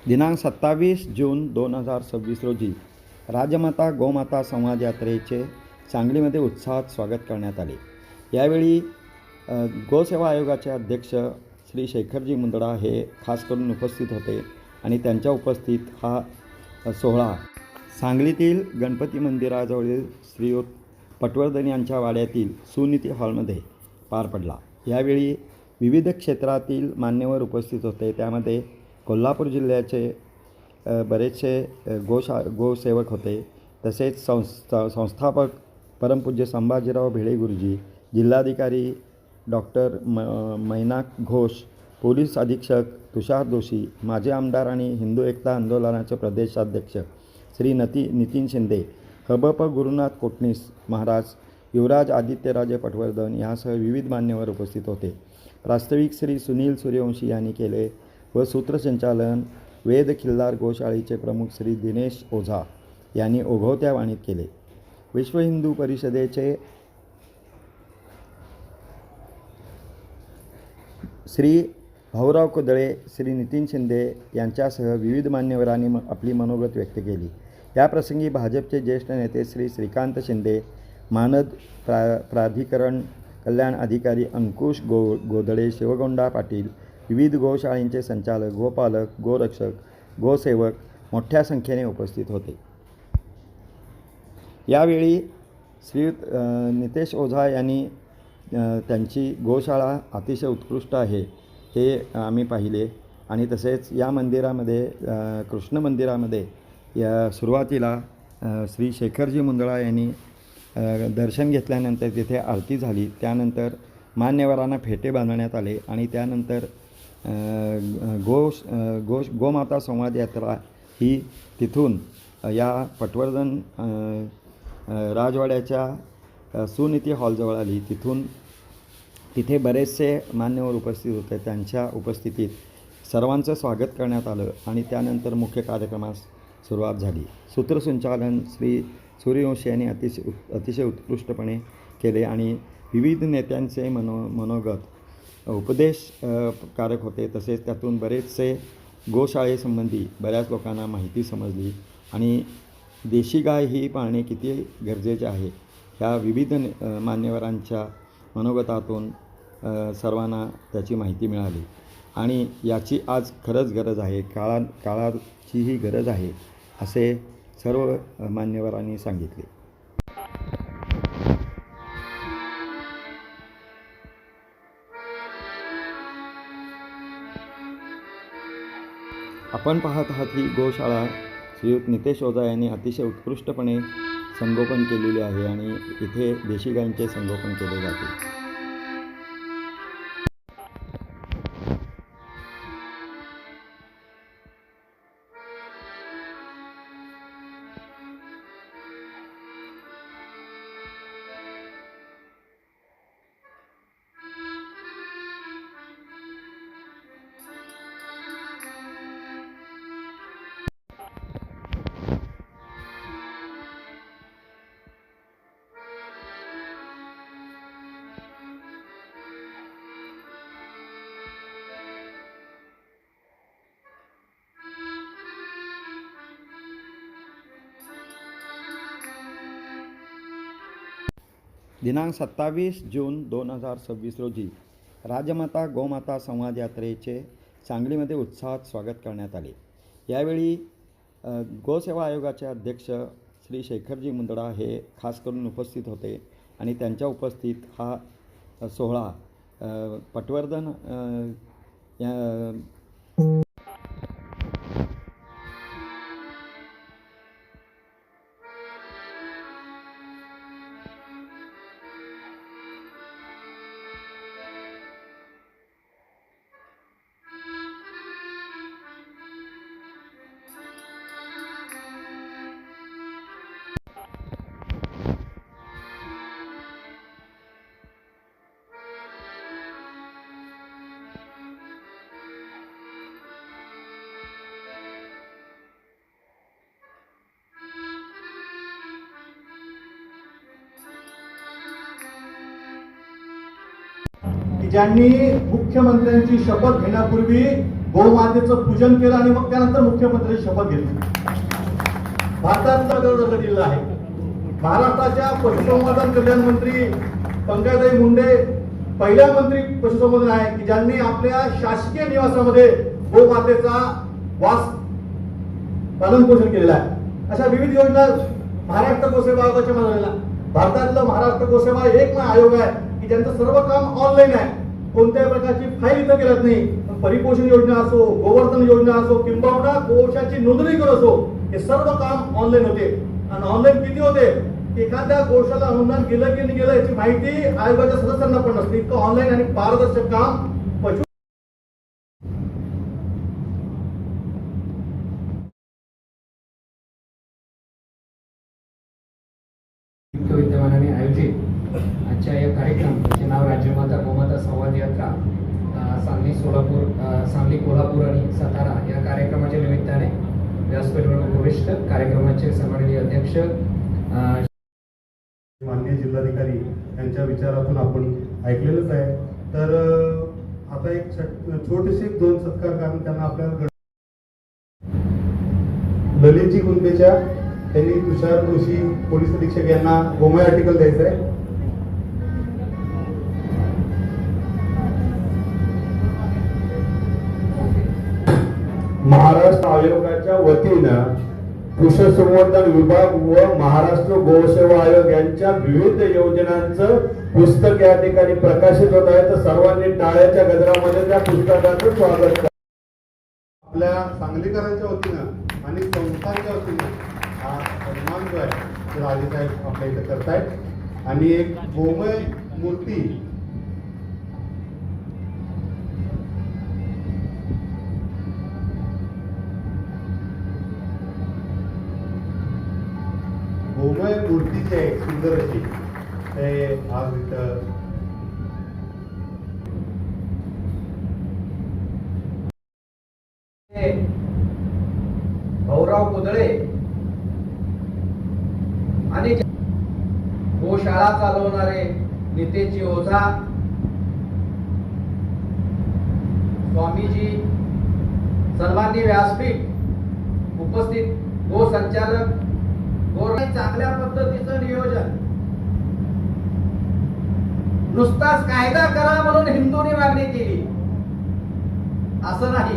दिनांक 27 जून 2026 रोजी राजमाता गोमाता संवाद यात्रेचे सांगलीमध्ये उत्साहात स्वागत करण्यात आले। यावेळी गोसेवा आयोगाचे अध्यक्ष श्री शेखरजी मुंदडा हे खास करून उपस्थित होते आणि त्यांच्या उपस्थित हा सोहळा सांगलीतील गणपती मंदिराजवळील श्रीयुत पटवर्धन यांच्या वाड्यातील सुनीती हॉलमध्ये पार पडला। यावेळी विविध क्षेत्रातील मान्यवर उपस्थित होते। त्यामध्ये कोल्हापूर जिल्ह्याचे बरेचसे गोसेवक होते। तसेच संस्थापक परमपूज्य संभाजीराव भिडे गुरुजी, जिल्हाधिकारी डॉक्टर मैनाक घोष, पोलीस अधीक्षक तुषार जोशी, माजी आमदार आणि हिंदू एकता आंदोलनाचे प्रदेशाध्यक्ष श्री नितीन शिंदे, हबप गुरुनाथ कोटणीस महाराज, युवराज आदित्यराजे पटवर्धन यासह विविध मान्यवर उपस्थित होते। प्रास्ताविक श्री सुनील सूर्यवंशी यांनी केले व सूत्रसंचालन वेद खिल्लार गोशाळेचे प्रमुख श्री दिनेश ओझा यांनी ओघवत्या वाणीत केले। विश्व हिंदू परिषदेचे श्री भाऊराव कुदळे, श्री नितीन शिंदे यांच्यासह विविध मान्यवरांनी आपली मनोगत व्यक्त केली। याप्रसंगी भाजपचे ज्येष्ठ नेते श्री श्रीकांत शिंदे, मानद प्राधिकरण कल्याण अधिकारी अंकुश गोधळे, शिवगोंडा पाटील, विविध गोशाळांचे संचालक, गोपालक, गोरक्षक, गोसेवक मोठ्या संख्येने उपस्थित होते। यावेळी श्री नितेश ओझा यांनी त्यांची गोशाळा अतिशय उत्कृष्ट आहे हे आम्ही पाहिले आणि तसेच या मंदिरामध्ये कृष्ण मंदिरामध्ये या सुरुवातीला श्री शेखरजी मुंदडा यांनी दर्शन घेतल्यानंतर तिथे आरती झाली। त्यानंतर मान्यवरांना फेटे बांधण्यात आले आणि त्यानंतर गोमाता संवाद यात्रा ही तिथून या पटवर्धन राजवाड्याच्या सुनीती हॉलजवळ आली। तिथे बरेचसे मान्यवर उपस्थित होते। त्यांच्या उपस्थितीत सर्वांचं स्वागत करण्यात आलं आणि त्यानंतर मुख्य कार्यक्रमास सुरुवात झाली। सूत्रसंचालन श्री सूर्यवंशी यांनी अतिशय उत्कृष्टपणे केले आणि विविध नेत्यांचे मनोगत उपदेशकारक होते। तसेच त्यातून बरेचसे गोशाळेसंबंधी बऱ्याच लोकांना माहिती समजली आणि देशी गाय ही पाळणे किती गरजेचे आहे ह्या विविध मान्यवरांच्या मनोगतातून सर्वांना त्याची माहिती मिळाली आणि याची आज खरंच गरज आहे, काळाचीही गरज आहे असे सर्व मान्यवरांनी सांगितले। आपण पाहत आहात ही गोशाळा श्रीयुत नितेश ओझा यांनी अतिशय उत्कृष्टपणे संगोपन केलेले आहे आणि इथे देशी गायींचे संगोपन केले जाते। दिनांक 27 जून 2026 रोजी राजमाता गोमाता संवाद यात्रेचे सांगलीमध्ये उत्साहात स्वागत करण्यात आले। यावेळी गोसेवा आयोगाचे अध्यक्ष श्री शेखरजी मुंदडा हे खास करून उपस्थित होते आणि त्यांच्या उपस्थित हा सोहळा पटवर्धन ज्यांनी मुख्यमंत्र्यांची शपथ घेण्यापूर्वी गोमातेचं पूजन केलं आणि मग त्यानंतर मुख्यमंत्र्यांची शपथ घेतली. भारतातला गडचिरोली जिल्हा आहे. महाराष्ट्राच्या पशुसंवर्धन कल्याण मंत्री पंकजाताई मुंडे पहिल्या मंत्री पशुसंवर्धन आहे की ज्यांनी आपल्या शासकीय निवासामध्ये गोमातेचा वास पालन पोषण केलेला आहे. अशा विविध योजना महाराष्ट्र गोसेवा आयोगाच्या माध्यमाला भारतातलं महाराष्ट्र गोसेवा एक आयोग आहे की ज्यांचं सर्व काम ऑनलाईन आहे. कोणत्याही प्रकारची फाईल इथं केलत नाही. परिपोषण योजना असो, गोवर्धन योजना असो, किंबहुना गोवंशाची नोंदणी करून असो, हे सर्व काम ऑनलाईन होते. आणि ऑनलाईन किती होते, एखाद्या गोशाला अनुदान गेलं की नाही गेलं याची माहिती आयोगाच्या सदस्यांना पण नसते. इतकं ऑनलाईन आणि पारदर्शक काम पशु विद्यमानाने आयोजित आजच्या या कार्यक्रमाचे नाव राज्यमाता गोमाता संवाद यात्रा सांगली कोल्हापूर आणि सातारा या कार्यक्रमाच्या निमित्ताने व्यासपीठावर उपविष्ट कार्यक्रमाचे सन्माननीय अध्यक्ष माननीय जिल्हाधिकारी यांच्या विचारातून आपण ऐकलेलंच आहे. तर आता एक छोटेसे 2 सत्कार कारण त्यांना आपल्याला ललितजी कुंदेच्या त्यांनी तुषार जोशी पोलीस अधीक्षक यांना गोमय आर्टिकल द्यायचं आहे. महाराष्ट्र आयोगाच्या वतीनं पशुसंवर्धन विभाग व महाराष्ट्र गोसेवा आयोग यांच्या विविध योजनांचं पुस्तक या ठिकाणी प्रकाशित होत आहे. तर सर्वांनी टाळ्याच्या गजरामध्ये त्या पुस्तकाचं स्वागत करा. आपल्या सांगलीकरांच्या वतीनं आणि संस्थांच्या वतीनं हा सन्मान जो आहे तो राजेसाहेब आपल्या इथं करतायत. आणि एक गोमय मूर्ती गोमय मूर्तीची आहे सुंदर अशी ते आज इथं भाऊराव कुदळे आणि गोशाळा चालवणारे नितेजी ओझा, स्वामीजी, सर्वांनी व्यासपीठ उपस्थित गो संचालक चांगल्या पद्धतीचं नियोजन. नुसताच कायदा करा म्हणून हिंदूंनी मागणी केली असं नाही.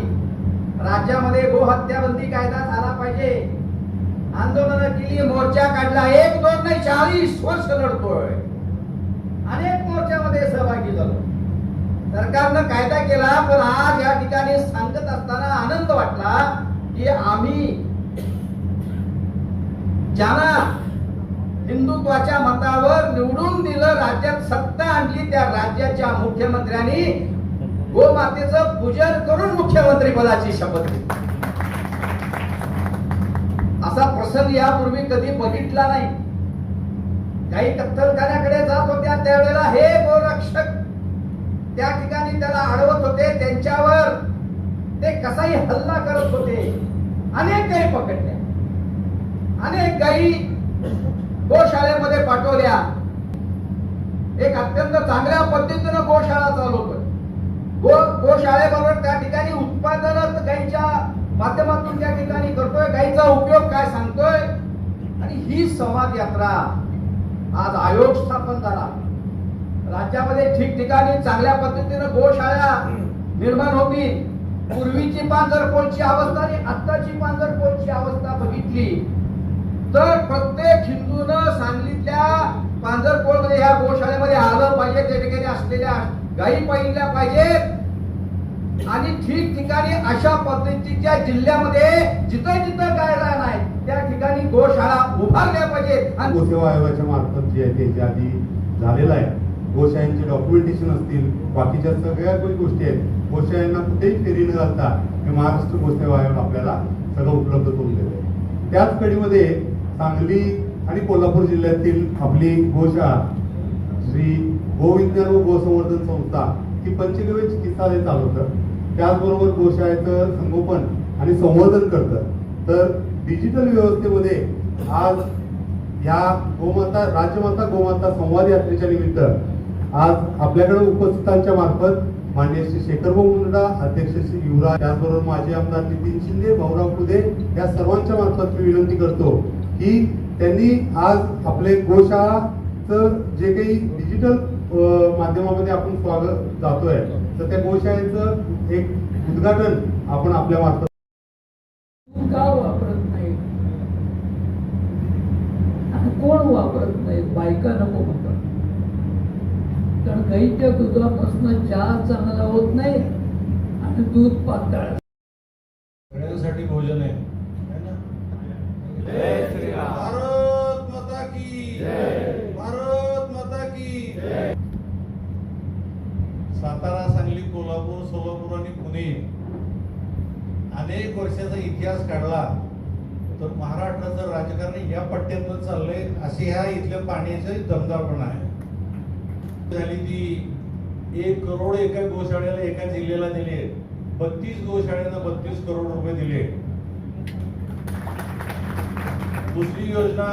राज्यामध्ये गोहत्या बंदी कायदा झाला पाहिजे. आंदोलन केली, मोर्चा काढला. 1, 2 नाही 40 वर्ष लढतोय. अनेक मोर्चामध्ये सहभागी झालो. सरकारनं कायदा केला. पण आज या ठिकाणी सांगत असताना आनंद वाटला की आम्ही ज्यांना हिंदुत्वाच्या मतावर निवडून दिलं, राज्यात सत्ता आणली, त्या राज्याच्या मुख्यमंत्र्यांनी गोमातेचं पूजन करून मुख्यमंत्री पदाची शपथ घेतली. असा प्रसंग यापूर्वी कधी बघितला नाही. काही कत्तलखान्याकडे जात होत्या त्यावेळेला हे गोरक्षक त्या ठिकाणी त्याला अडवत होते. त्यांच्यावर ते कसाही हल्ला करत होते. अनेक गायी पकडल्या, अनेक गायी गोशाळेमध्ये पाठवल्या. एक अत्यंत चांगल्या पद्धतीनं गोशाळा चालवतोय. गोशाळेबरोबर त्या ठिकाणी उत्पादन गायीच्या माध्यमातून त्या ठिकाणी करतोय. गायीचा उपयोग काय सांगतोय. आणि ही संवाद यात्रा आज आयोग स्थापन झाला. राज्यामध्ये ठिकठिकाणी चांगल्या पद्धतीनं गोशाळा निर्माण होती. पूर्वीची पांढरपोळची अवस्था आणि आत्ताची पांढरपोळची अवस्था बघितली तर प्रत्येक हिंदूनं सांगलीतल्या पांढरपोळमध्ये ह्या गोशाळेमध्ये आलं पाहिजे. त्या ठिकाणी असलेल्या गायी पाहिल्या पाहिजेत आणि ठिकठिकाणी अशा पद्धतीच्या जिल्ह्यामध्ये जिथं जिथं गाय नाही त्या ठिकाणी गोशाळा उभारल्या पाहिजेत. आणि गोसेवा आयोगाच्या मार्फत जे आहे ते आधी झालेलं आहे. गोशाळांचे डॉक्युमेंटेशन असतील, बाकीच्या सगळ्या काही गोष्टी आहेत. गोशाळांना कुठेही फेरी न घालता हे महाराष्ट्र गोसेवा आयोग आपल्याला सगळं उपलब्ध करून देते. त्याच कडीमध्ये सांगली आणि कोल्हापूर जिल्ह्यातील आपली गोशाळा श्री गोविंदन व गोसंवर्धन संस्था ही पंचगव्य चिकित्सालय चालवतं. त्याचबरोबर गोशाळेचं संगोपन आणि संवर्धन करतं. तर डिजिटल व्यवस्थेमध्ये आज या राज्यमाता गोमाता संवाद यात्रेच्या निमित्त आज आपल्याकडे उपस्थितांच्या मार्फत माननीय श्री शेखरभाऊ मुंडा, अध्यक्ष श्री युवराज, त्याचबरोबर माजी आमदार नितीन शिंदे, भाऊराव कुदे या सर्वांच्या मार्फत मी विनंती करतो की त्यांनी आज आपले गोशाळाचं जे काही डिजिटल माध्यमामध्ये आपण स्वागत जातोय, तर त्या गोशाळेचं एक उद्घाटन आपण आपल्या मार्फत का वापरत नाही आणि कोण वापरत नाही? बायका नको म्हणतात, कारण गाईच्या दुधापासून चहा चांगला होत नाही आणि दूध पातळ. सगळ्यांसाठी भोजन आहे है ना? भारत माता की भारत माता की सातारा, सांगली, कोल्हापूर, सोलापूर आणि पुणे अनेक वर्षाचा इतिहास काढला तर महाराष्ट्राचं राजकारण या पट्ट्यातून चाललंय अशी ह्या इथल्या पाण्याचे दमदारपणा आहे. झाली ती 1 करोड एका गोशाळेला एका जिल्ह्याला दिले, 32 गोशाळेला 32 करोड रुपये दिले. दुसरी योजना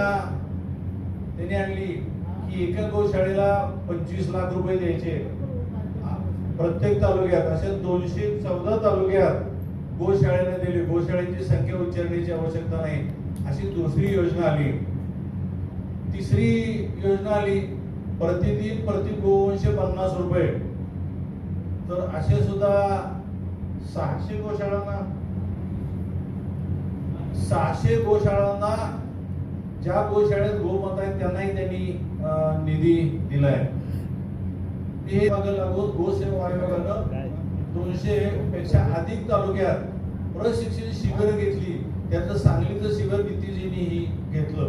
त्यांनी आणली की एका गोशाळेला 25 लाख रुपये द्यायचे प्रत्येक तालुक्यात. अशा 214 तालुक्यात गोशाळेने दिली. गोशाळेची संख्या उच्चारण्याची आवश्यकता नाही अशी दुसरी योजना आली. तिसरी योजना आली प्रतिदिन प्रति गोवंश 50 रुपये. तर असे सुद्धा 600 गोशाळांना ज्या गोशाळेत गोमाता आहेत त्यांनाही त्यांनी निधी दिलाय. हे लागून गोसेवा आयोगानं 200 पेक्षा अधिक तालुक्यात प्रशिक्षण शिबिर घेतली. त्यातलं सांगलीचं शिबिर नितीजींनी घेतलं.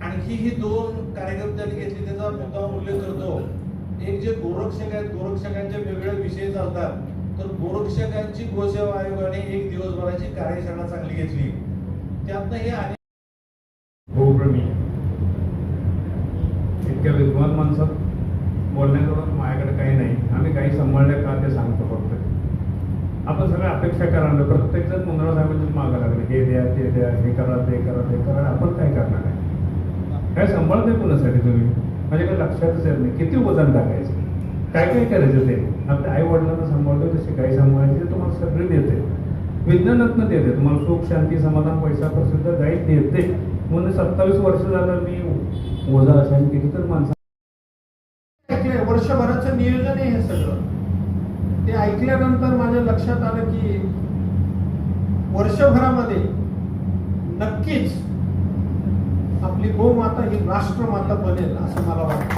आणखी ही 2 कार्यकर्त्यांनी घेतली त्याचा मुद्दाम उल्लेख करतो. एक जे गोरक्षक आहेत, गोरक्षकांचे वेगळे विषय चालतात, तर गोरक्षकांची गोसेवा आयोगाने 1 दिवसभराची कार्यशाळा चांगली घेतली. त्यातनं हे अनेक गोप्रेमी इतक्या विद्वान माणसात बोलण्याजवळ माझ्याकडे काही नाही. आम्ही काही सांभाळल्या का ते सांगतो फक्त. आपण सगळ्या अपेक्षा करायला प्रत्येक जण मुंद्रा साहेबांचीच मागा लागले, हे द्या ते द्या, हे करा ते करा ते करा. आपण काय करणार आहे? काय सांभाळते कोणासाठी तुम्ही? माझ्याकडे लक्षातच येत नाही किती वजन टाकायचं, काय काय करायचं. ते आपल्या आई वडिलांना सांभाळतो तसे काही सांभाळायचे ते तुम्हाला सगळे देते. विज्ञानातनं देते तुम्हाला सुख शांती समाधान पैसा प्रसिद्ध गाईड देते. म्हणून 27 वर्ष झालं मी ओझा असायन किती तर माणसं वर्षभराचं नियोजन आहे हे सगळं. ते ऐकल्यानंतर माझ्या लक्षात आलं की वर्षभरामध्ये नक्कीच आपली गोमाता ही राष्ट्रमाता बनेल असं मला वाटतं.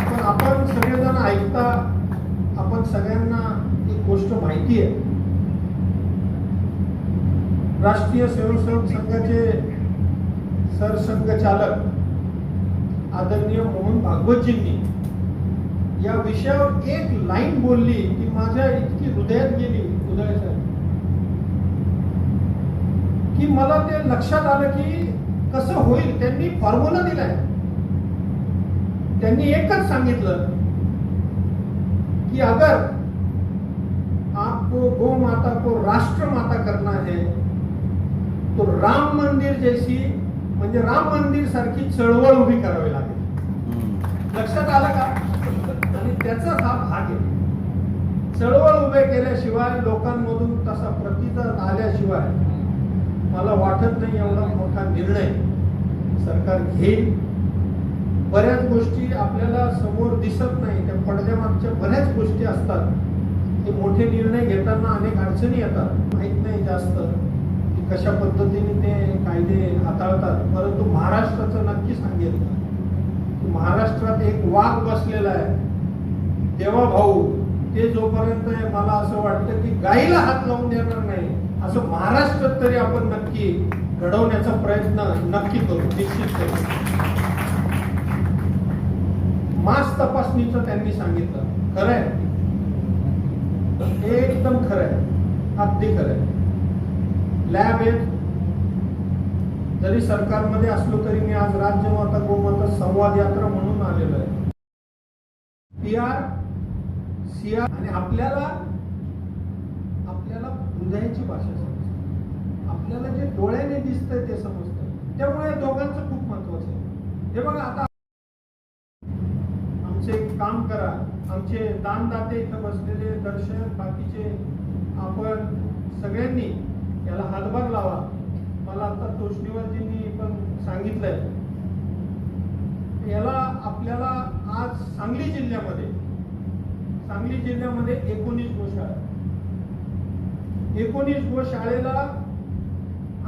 पण आपण सगळेजण ऐकता, आपण सगळ्यांना एक गोष्ट माहिती आहे. राष्ट्रीय स्वयंसेवक संघाचे सरसंघचालक आदरणीय मोहन भागवतजींनी या विषयावर एक लाईन बोलली की माझ्या इतकी हृदयात गेली, की मला ते लक्षात आलं की कसं होईल. त्यांनी फॉर्म्युला दिलाय. त्यांनी एकच सांगितलं की अगर आपको गौ माता को राष्ट्र माता करना है तो राम मंदिर जैसी म्हणजे राम मंदिर सारखी चळवळ उभी करावी लागेल. लक्षात आलं का? आणि त्याचाच हा भाग आहे. चळवळ उभे केल्याशिवाय, लोकांमधून तसा प्रतिसाद आल्याशिवाय मला वाटत नाही एवढा मोठा निर्णय सरकार घेईल. बऱ्याच गोष्टी आपल्याला समोर दिसत नाही, त्या पडद्यामागच्या बऱ्याच गोष्टी असतात. ते मोठे निर्णय घेताना अनेक अडचणी येतात, माहित नाही जास्त की कशा पद्धतीने ते कायदे हाताळतात. परंतु महाराष्ट्राचं नक्की सांगेल, महाराष्ट्रात एक वाघ बसलेला आहे, देवा भाऊ. ते जोपर्यंत मला असं वाटतं की गाईला हात लावून देणार नाही, असं महाराष्ट्रात तरी आपण नक्की घडवण्याचा प्रयत्न नक्की करू, निश्चित करू. मास तपासणीचं त्यांनी सांगितलं, खरंय, एकदम खरंय, अगदी खरंय. लॅब आहेत. जरी सरकारमध्ये असलो तरी मी आज राज्यमाता गोमाता संवाद यात्रा म्हणून आलेलो आहे. PR, CR आणि आपल्याला हृदयाची भाषा समजते. आपल्याला जे डोळ्याने दिसतंय ते समजतं. त्यामुळे दोघांचं खूप महत्वाचं आहे. हे बघा, आता आमचे काम करा. आमचे दानदाते इथं बसलेले, दर्शक, बाकीचे आपण सगळ्यांनी याला हातभार लावा. मला आता तोष्णीवालजींनी पण सांगितलंय, याला आपल्याला आज सांगली जिल्ह्यामध्ये 19 गोशाळा, 19 गोशाळेला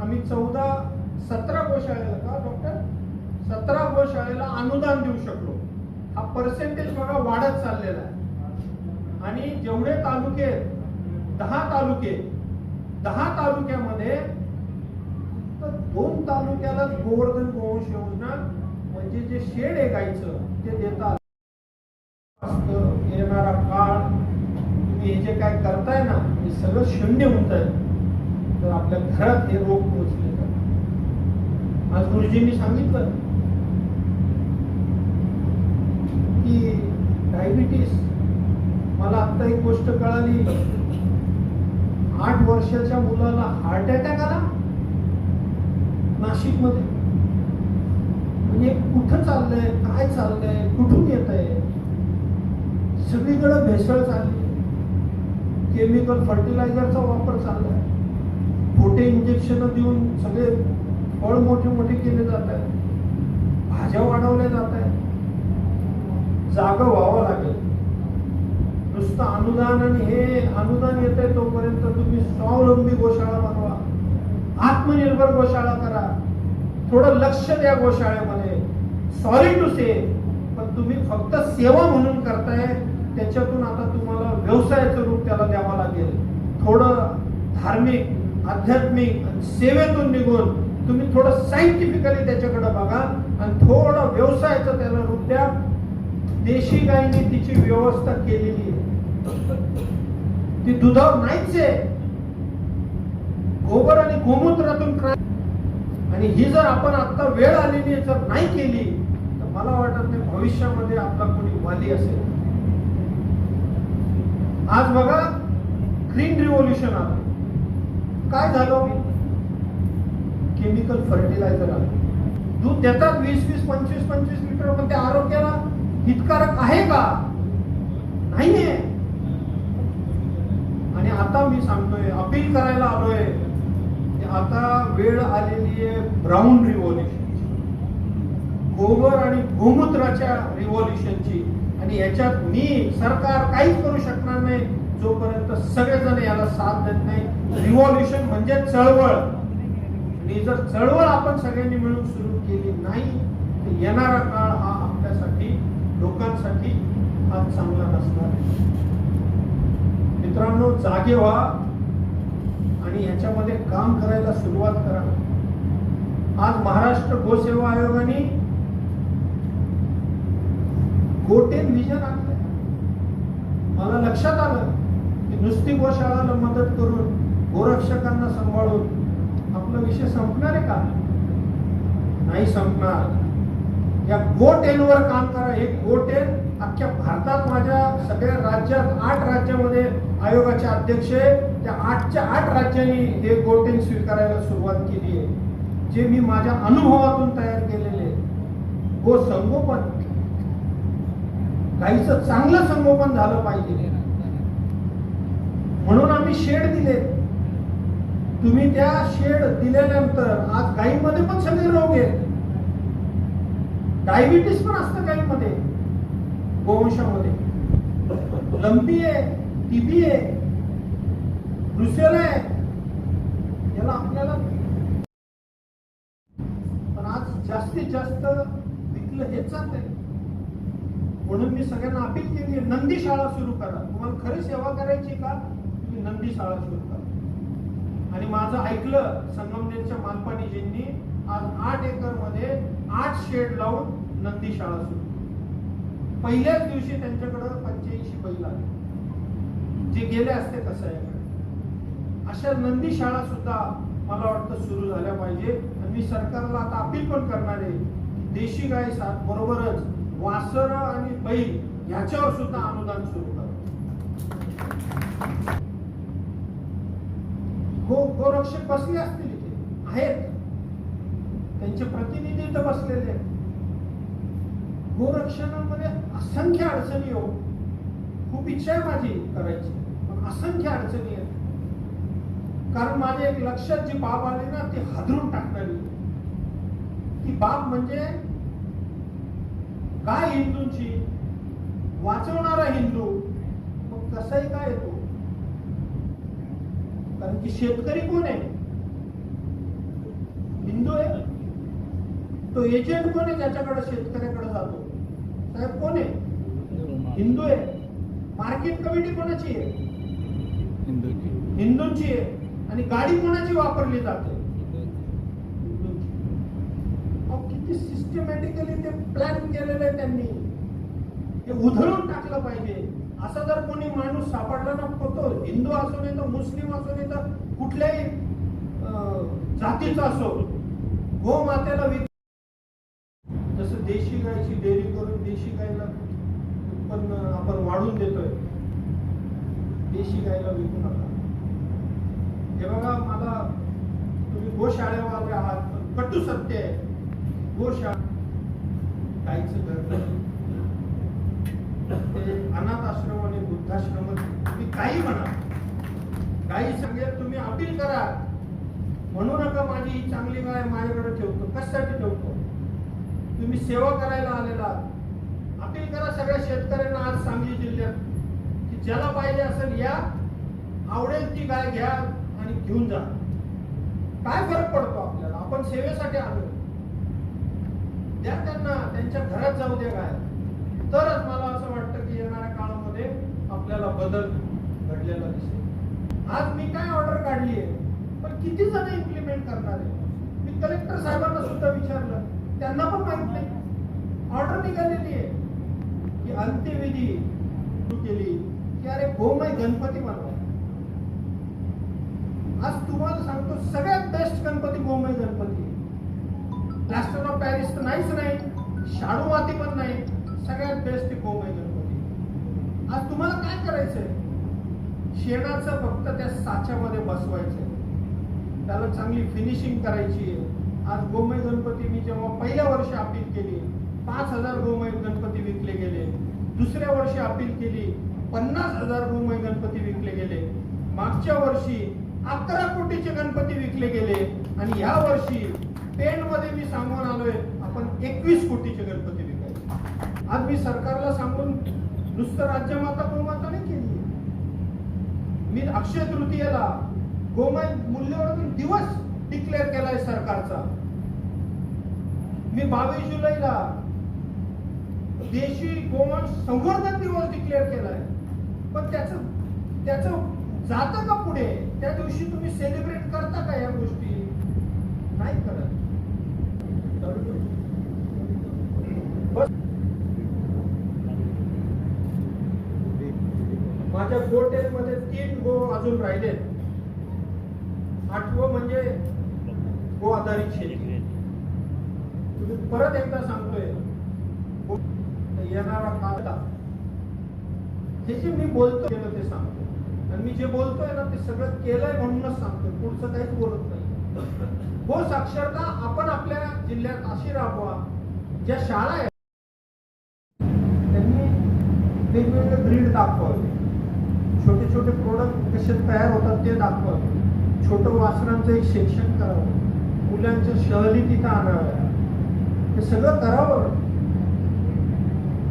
आम्ही 17 गोशाळेला का डॉक्टर 17 गोशाळेला अनुदान देऊ शकलो. हा पर्सेंटेज बघा वाढत चाललेला आहे. आणि जेवढे तालुके 10 तालुक्यामध्ये फक्त 2 तालुक्याला गोवर्धन गोवंश योजना म्हणजे जे शेड आहे गाईचं ते देतात. येणारा काळ तुम्ही हे जे काय करताय ना हे सगळं शून्य होत आहे तर आपल्या घरात हे रोग पोहोचले तर. आज गुरुजींनी सांगितलं की डायबिटीस, मला आता एक गोष्ट कळाली, 8 वर्षाच्या मुलाला हार्ट अटॅक आला नाशिकमध्ये. म्हणजे कुठं चाललंय, काय चाललंय, कुठून येत आहे? सगळीकडे भेसळ चालली, केमिकल फर्टिलायझरचा वापर चाललाय, खोटे इंजेक्शन देऊन सगळे फळ मोठे मोठे केले जात आहेत, भाज्या वाढवल्या जात आहेत. जागा व्हावं लागेल. नुसतं अनुदान आणि हे अनुदान येत आहे तोपर्यंत तुम्ही स्वावलंबी गोशाळा बनवा, आत्मनिर्भर गोशाळा करा, थोडं लक्ष द्या गोशाळेमध्ये. सॉरी टू से, पण तुम्ही फक्त सेवा म्हणून करताय, त्याच्यातून आता तुम्हाला व्यवसायाचं रूप त्याला द्यावं लागेल. थोडं धार्मिक, आध्यात्मिक सेवेतून निघून तुम्ही थोडं सायंटिफिकली त्याच्याकडे बघा आणि थोडं व्यवसायाचं त्याला रूप द्या. देशी गायीने तिची व्यवस्था केलेली आहे, ती दुधावर नाहीच आहे, गोबर आणि गोमूत्रातून आणि ही जर आपण आता वेळ आलेली जर नाही केली तर मला वाटत नाही भविष्यामध्ये आपला कोणी वाली असेल. आज बघा ग्रीन रिव्होल्युशन आलं, काय झालं? केमिकल फर्टिलायझर आलं. दूध देतात 20-20, 25-25 लिटर, पण ते आरोग्याला हितकारक आहे का? नाहीये. आणि आता मी सांगतोय, अपील करायला आलोय की आता वेळ आलेली आहे ब्राऊन रिव्होल्युशनची, गोबर आणि गोमूत्राच्या रिव्होल्युशनची. आणि याच्यात मी सरकार काहीच करू शकणार नाही जोपर्यंत सगळेजण याला साथ देत नाही. रिव्होल्युशन म्हणजे चळवळ, आणि जर चळवळ आपण सगळ्यांनी मिळून सुरू केली नाही तर येणारा काळ हा आपल्यासाठी, लोकांसाठी हा चांगला नसणार आहे. मित्रांनो, जागे व्हा आणि ह्याच्यामध्ये काम करायला सुरुवात करा. आज महाराष्ट्र गोसेवा आयोगाने गोटेन विजन आणलंय. मला लक्षात आलं की नुसती गोशाळाला मदत करून, गोरक्षकांना सांभाळून आपला विषय संपणार आहे का? नाही संपणार. या गोटेनवर काम करा. हे गोटेन अख्ख्या भारतात, माझ्या सगळ्या राज्यात 8 राज्यामध्ये आयोगाचे अध्यक्ष आहे, त्या 8च्या 8 राज्यांनी हे गोटेन स्वीकारायला सुरुवात केली आहे, जे मी माझ्या अनुभवातून तयार केलेले. गो संगोपन, गाईचं चांगलं संगोपन झालं पाहिजे म्हणून आम्ही शेड दिले. तुम्ही त्या शेड दिल्यानंतर आज गाईमध्ये पण सगळे रोग आहेत. डायबिटीस पण असतं गाईमध्ये, गोवंशामध्ये लंपी आहे, टीबी आहे, ब्रुसेला आहे. याला आपल्याला पण आज जास्तीत जास्त विकलं हेच चाललंय. म्हणून मी सगळ्यांना अपील केली आहे, नंदी शाळा सुरू करा. तुम्हाला खरी सेवा करायची का, तुम्ही नंदी शाळा सुरू करा. आणि माझं ऐकलं, संगमनेरच्या मालपाणीजींनी आज 8 एकर मध्ये 8 शेड लावून नंदी शाळा सुरू. पहिल्याच दिवशी त्यांच्याकडे 85 बैल आले, जे गेले असते कसायाकडे. अशा नंदी शाळा सुद्धा मला वाटतं सुरू झाल्या पाहिजे. आणि मी सरकारला आता अपील पण करणार आहे, देशी गाय बरोबरच वासर आणि बैल ह्याच्यावर सुद्धा अनुदान सुरू करा. गोरक्षक बसले असतील इथे, आहेत त्यांचे प्रतिनिधी इथं बसलेले आहेत. गोरक्षणामध्ये असंख्य अडचणी हो. खूप इच्छा आहे माझी करायची, पण असंख्य अडचणी आहेत. कारण माझ्या एक लक्षात जी बाब आली ना ती हादरून टाकणारी. ती बाब म्हणजे काय हिंदूंची वाचवणारा हिंदू मग कसाही काय येतो. कारण की शेतकरी कोण आहे? हिंदू आहे. तो एजंट कोण आहे ज्याच्याकडे शेतकऱ्याकडे जातो? साहेब कोण आहे? हिंदू आहे. मार्केट कमिटी कोणाची आहे? हिंदूंची आहे. आणि गाडी कोणाची वापरली जाते? किती सिस्टमॅटिकली ते प्लॅन केलेलं आहे त्यांनी. हे उधळून टाकलं पाहिजे. असा जर कोणी माणूस सापडला ना, तो हिंदू असो नाही तर मुस्लिम असो नाही तर कुठल्याही जातीचा असो, गोमातेला जसं देशी गायची डेअरी करून देशी गायला उत्पन्न आपण वाढून देतोय, देशी गायला विकू नका. हे बघा, मला तुम्ही गोशाळेवाले आहात, कटू सत्य आहे. गोशाळा गायचं घर, ते अनाथ आश्रम आणि वृद्धाश्रम, तुम्ही काही म्हणा, काही सांगेल तुम्ही अपील करा. म्हणू नका माझी ही चांगली गाय माझ्याकडे ठेवतो. कशासाठी ठेवतो? तुम्ही सेवा करायला आलेला. अपील करा सगळ्या शेतकऱ्यांना आज सांगली जिल्ह्यात की ज्याला पाहिजे असेल या, आवडेल ती गाय घ्या आणि घेऊन जा. काय फरक पडतो आपल्याला? आपण सेवेसाठी आलो. द्या त्यांना, त्यांच्या घरात जाऊ द्या गाय. तरच मला असं वाटतं की येणाऱ्या काळामध्ये आपल्याला बदल घडलेला दिसेल. आज मी काय ऑर्डर काढली आहे, पण किती जण इम्प्लिमेंट करणार आहे? मी कलेक्टर साहेबांना सुद्धा विचारलं, त्यांना पण माहित नाही. ऑर्डर निघालेली आहे की अंत्यविधी केली की अरे गोमय गणपती बनवा. आज तुम्हाला सांगतो सगळ्यात बेस्ट गणपती गोमय गणपती. प्लास्टर ऑफ पॅरिस तर नाहीच नाही, शाडू माती पण नाही, सगळ्यात बेस्ट गोमय गणपती. आज तुम्हाला काय करायचंय? शेणाचं फक्त त्या साच्यामध्ये बसवायचंय, त्याला चांगली फिनिशिंग करायची आहे. आज गोमय गणपती मी जेव्हा पहिल्या वर्षी अपील केली 5,000 गोमय गणपती विकले गेले. दुसऱ्या वर्षी अपील केली 50,000 गोमय गणपती विकले गेले. मागच्या वर्षी 11 कोटीचे गणपती विकले गेले. आणि या वर्षी पेणमध्ये मी सांगून आलोय आपण 21 कोटीचे गणपती विकायचे. आज मी सरकारला सांगून नुसतं राज्यमाता गोमाता नाही केली. मी अक्षय तृतीयेला गोमय मूल्यवर्धन दिवस डिक्लेअर केलाय सरकारचा. मी 22 जुलैला देशी गोवंश संवर्धन दिवस डिक्लेअर केलाय. पण त्याचं जातं का पुढे? त्या दिवशी तुम्ही सेलिब्रेट करता का या गोष्टी? नाही करत. माझ्या गोटेलमध्ये 3 गो अजून राहिले. 8वं म्हणजे गो आधारित शेती. तुम्ही परत एकदा सांगतोय येणारा काळ हे जे मी बोलतो ते सांगतो. आणि मी जे बोलतोय ना ते सगळं केलंय म्हणूनच सांगतोय, पुढचं काहीच बोलत नाही. गो साक्षरता आपण आपल्या जिल्ह्यात अशी राबवा, ज्या शाळा आहेत त्यांनी वेगवेगळे ब्रीड दाखवावे, छोटे छोटे प्रोडक्ट कसे तयार होतात ते दाखवावे, छोटं वासरांचं एक सेक्शन करावं, मुलांच्या सहली तिथं आणाव्या, हे सगळं करावं.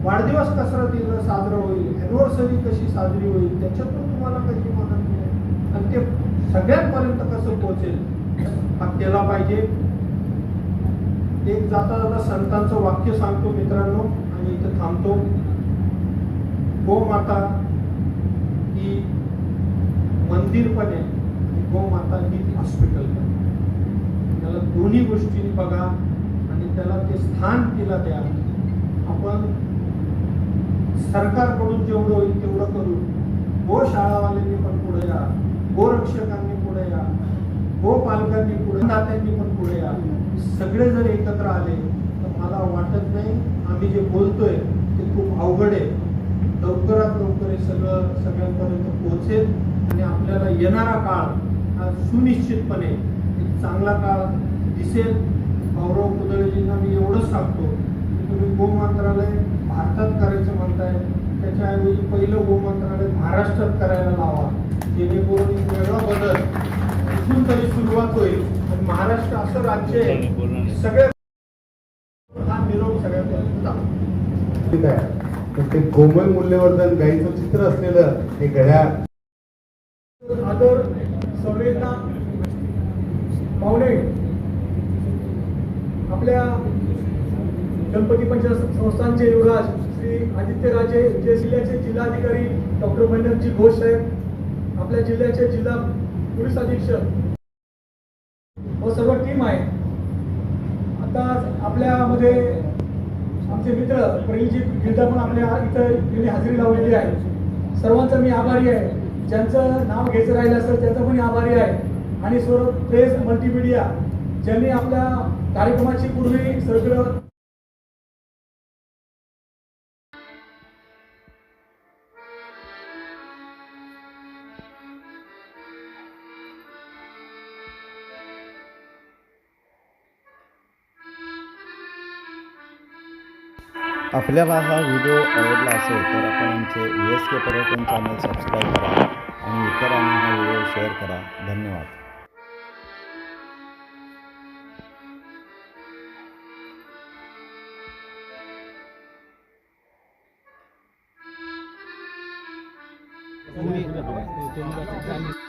वाढदिवस कसा साजरा होईल, अॅनिव्हर्सरी कशी साजरी होईल, त्याच्यातून तुम्हाला कशी मदत मिळेल आणि ते सगळ्यांपर्यंत कसं पोहोचेल हा केला पाहिजे. एक जाता जाता संतांचं वाक्य सांगतो मित्रांनो आणि इथं थांबतो. गोमाता ही मंदिर पण आहे, गोमाता ही हॉस्पिटल पण. त्याला दोन्ही गोष्टी बघा आणि त्याला ते स्थान तिला द्या. आपण सरकारकडून जेवढं होईल तेवढं करू. गोशाळावाल्यांनी पण पुढे या, गोरक्षकांनी पुढे या, गोपालकांनी पुढे, दात्यांनी पण पुढे या. सगळे जर एकत्र आले तर मला वाटत नाही आम्ही जे बोलतोय ते खूप अवघड आहे. लवकरात लवकर हे सगळं सगळ्यांपर्यंत पोहोचेल आणि आपल्याला येणारा काळ हा सुनिश्चितपणे एक चांगला काळ दिसेल. गौरव कुदळेजींना मी एवढंच सांगतो की तुम्ही गो मंत्रालय भारतात करायचं म्हणताय, त्याच्याऐवजी पहिलं गो मंत्रालय महाराष्ट्रात करायला लावा, जेणेकरून एक वेगळा बदल इथून तरी सुरुवात होईल आणि महाराष्ट्र असं राज्य आहे सगळ्या हा निरोप सगळ्यांपर्यंत जातो. ठीक आहे. पण ते कोमल मूल्यवर्धन गाईचं चित्र असलेलं हे घड्याळ आदर, संवेदना, पाहुणे, आपल्या गणपती पंचायत संस्थांचे युवराज श्री आदित्यराजे, जे जिल्ह्याचे जिल्हाधिकारी डॉक्टर मनोहरजी घोष साहेब, आपल्या जिल्ह्याचे जिल्हा पोलीस अधीक्षक व सर्व टीम आहे. आता आपल्यामध्ये आमचे मित्र प्रेमजीत गिरदा पण आपल्या इथं यांनी हजेरी लावलेली आहे. सर्वांचा मी आभारी आहे. ज्यांचं नाव घ्यायचं राहिलं असेल त्याचा पण आभारी आहे. आणि सर्व प्रेस मल्टीमीडिया ज्यांनी आपल्या कार्यक्रमाची पूर्वी सगळं आपल्याला हा व्हिडिओ आवडला असेल तर आपण आमचे VSK पर्यटन चॅनल सबस्क्राईब करा आणि इतरांना हा व्हिडिओ शेअर करा. धन्यवाद. तुम्ही